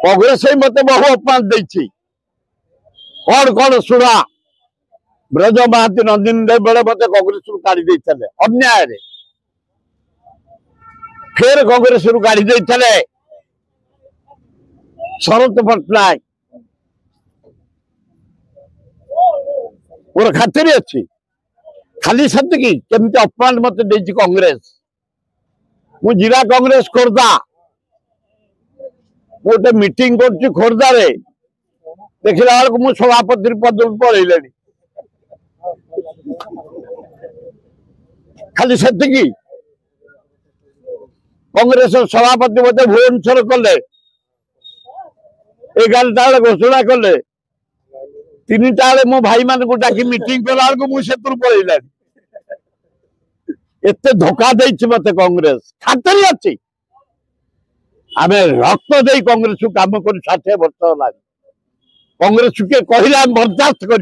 कांग्रेस मत बहु अपमान देती कौन कौन शुणा ब्रज महाती नंदिनी बेले मत कांग्रेस काढ़ी अन्याय फिर कांग्रेस काढ़ी शरद पट्टनायक मोर खातिर अच्छी खाली सतकी केमती अपमान मत देती कांग्रेस मु जिला कांग्रेस खोर्धा गोटे मीटिंग कर खोर्धा रे देखला बेलू मु सभापति पद पलैली खाली सतकी कांग्रेस सभापति मत भुवनेश्वर कले 11टा घोषणा कले 3टा मो भाई मान को डाकी मीटिंग कला मुझे पलैला एते धोखा दे मत कांग्रेस खातिर अच्छी आम रक्त दे कांग्रेस को कम कर 60 वर्ष है कांग्रेस के कहले बर्दाश्त कर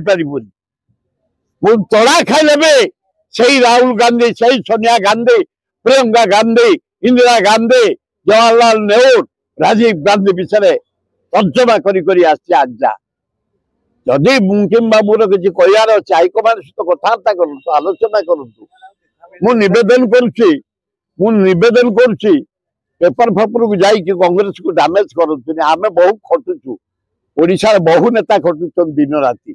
तड़ा खाइले से राहुल गांधी से सोनिया गांधी प्रियंका गांधी इंदिरा गांधी जवाहरलाल नेहरू राजीव गांधी विषय तर्जमा करी आजा जदि किंबा मोर किसी कहार अच्छे हाइकमांड सहित कथबार्ता करूँ आलोचना करूँ मु निवेदन करुच्ची पेपर फेपर को जाइए कांग्रेस को डैमेज करूँ आम बहुत खटुचु ओडिशा बहु नेता खटुचन दिन राति।